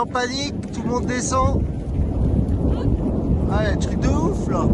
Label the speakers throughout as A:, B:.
A: en panique, tout le monde descend. Ah, truc de ouf là.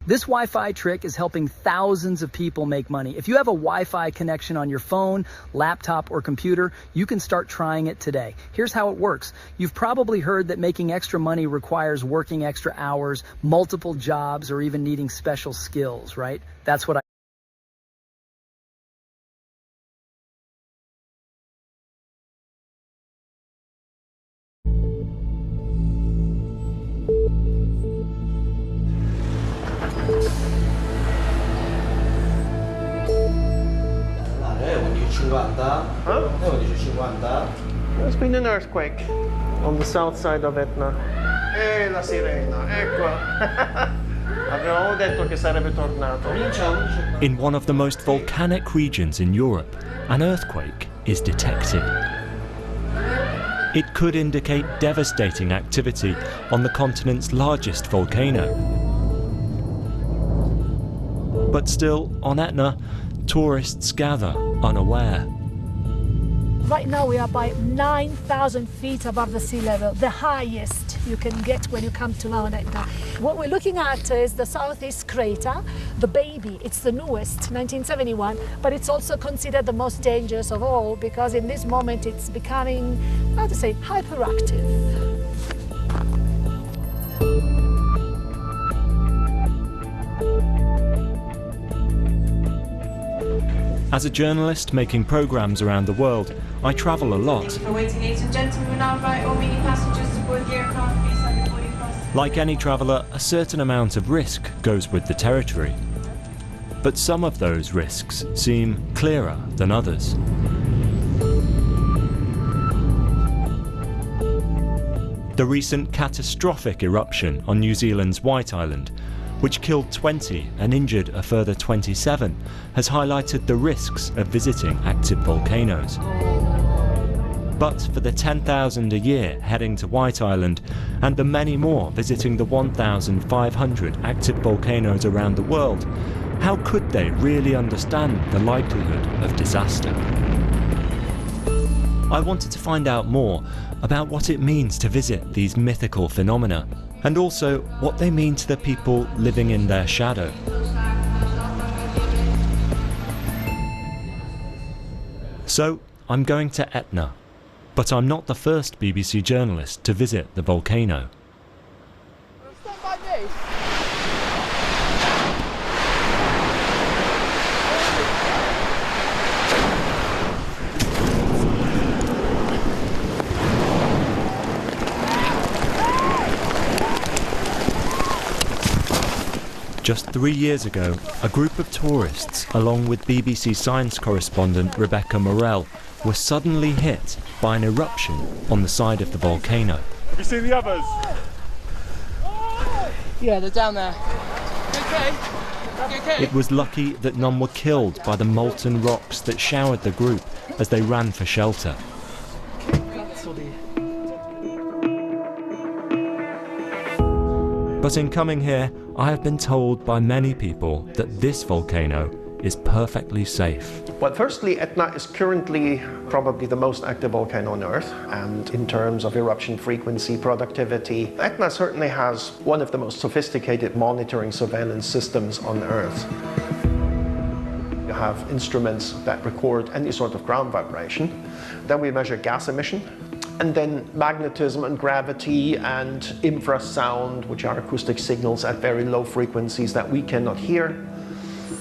B: This Wi-Fi trick is helping thousands of people make money. If you have a Wi-Fi connection on your phone, laptop, or computer, you can start trying it today. Here's how it works. You've probably heard that making extra money requires working extra hours, multiple jobs, or even needing special skills, right? That's what
C: There's been an earthquake on the south side of Etna. La sirena, ecco. Avevamo detto che sarebbe tornato.
D: In one of the most volcanic regions in Europe, an earthquake is detected. It could indicate devastating activity on the continent's largest volcano. But still, on Etna, tourists gather unaware.
E: Right now we are by 9,000 feet above the sea level, the highest you can get when you come to Mount Enta. What we're looking at is the southeast crater, the baby. It's the newest, 1971, but it's also considered the most dangerous of all because in this moment it's becoming, how to say, hyperactive.
D: As a journalist making programs around the world, I travel a lot.
F: Thank you for waiting, ladies and gentlemen. We now invite all meeting passengers to board the aircraft. Please have your boarding pass.
D: Like any traveller, a certain amount of risk goes with the territory. But some of those risks seem clearer than others. The recent catastrophic eruption on New Zealand's White Island, which killed 20 and injured a further 27, has highlighted the risks of visiting active volcanoes. But for the 10,000 a year heading to White Island, and the many more visiting the 1,500 active volcanoes around the world, how could they really understand the likelihood of disaster? I wanted to find out more about what it means to visit these mythical phenomena, and also what they mean to the people living in their shadow. So, I'm going to Etna, but I'm not the first BBC journalist to visit the volcano. Just 3 years ago, a group of tourists, along with BBC science correspondent Rebecca Morell, were suddenly hit by an eruption on the side of the volcano.
G: Have you seen the others?
H: Yeah, they're down there. Okay. Okay.
D: It was lucky that none were killed by the molten rocks that showered the group as they ran for shelter. But in coming here, I have been told by many people that this volcano is perfectly safe.
C: Well, firstly, Etna is currently probably the most active volcano on Earth, and in terms of eruption frequency, productivity, Etna certainly has one of the most sophisticated monitoring surveillance systems on Earth. You have instruments that record any sort of ground vibration. Then we measure gas emission, and then magnetism and gravity and infrasound, which are acoustic signals at very low frequencies that we cannot hear.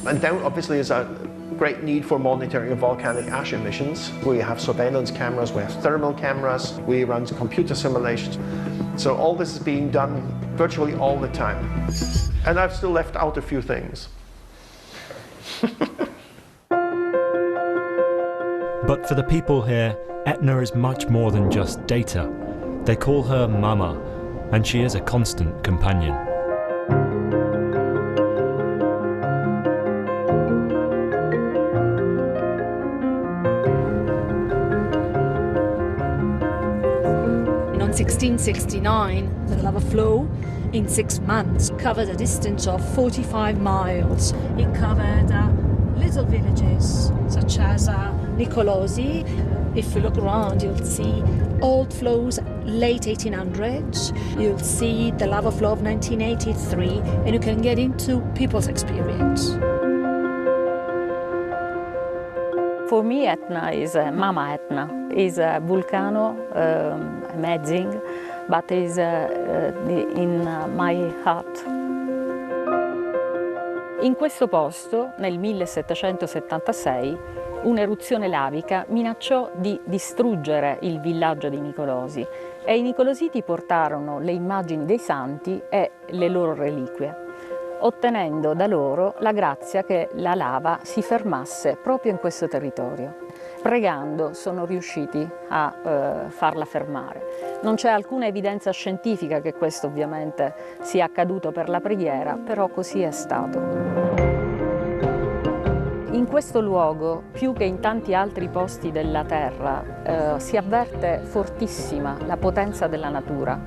C: And then obviously is a great need for monitoring of volcanic ash emissions. We have surveillance cameras, we have thermal cameras, we run computer simulations. So all this is being done virtually all the time. And I've still left out a few things.
D: But for the people here, Etna is much more than just data. They call her Mama, and she is a constant companion.
E: In 1669, the lava flow in 6 months covered a distance of 45 miles. It covered little villages such as Nicolosi. If you look around, you'll see old flows, late 1800s. You'll see the lava flow of 1983, and you can get into people's experience.
I: For me, Etna is Mama Etna. Is a volcano, amazing, but is in my heart. In questo posto, nel 1776, un'eruzione lavica minacciò di distruggere il villaggio di Nicolosi e i nicolositi portarono le immagini dei santi e le loro reliquie, ottenendo da loro la grazia che la lava si fermasse proprio in questo territorio. Pregando sono riusciti a farla fermare. Non c'è alcuna evidenza scientifica che questo ovviamente sia accaduto per la preghiera, però così è stato. In questo luogo, più che in tanti altri posti della Terra, si avverte fortissima la potenza della natura.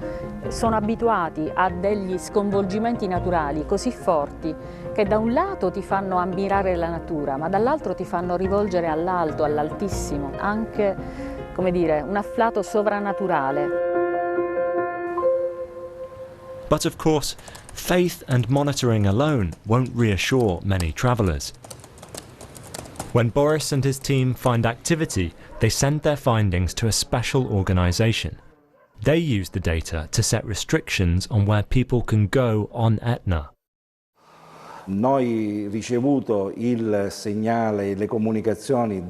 I: Sono abituati a degli sconvolgimenti naturali così forti che da un lato ti fanno ammirare la natura, ma dall'altro ti fanno rivolgere all'alto, all'altissimo, anche, come dire, un afflato sovrannaturale.
D: But of course, faith and monitoring alone won't reassure many travellers. When Boris and his team find activity, they send their findings to a special organisation. They use the data to set restrictions on where people can go on Etna.
J: Noi ricevuto il segnale, le comunicazioni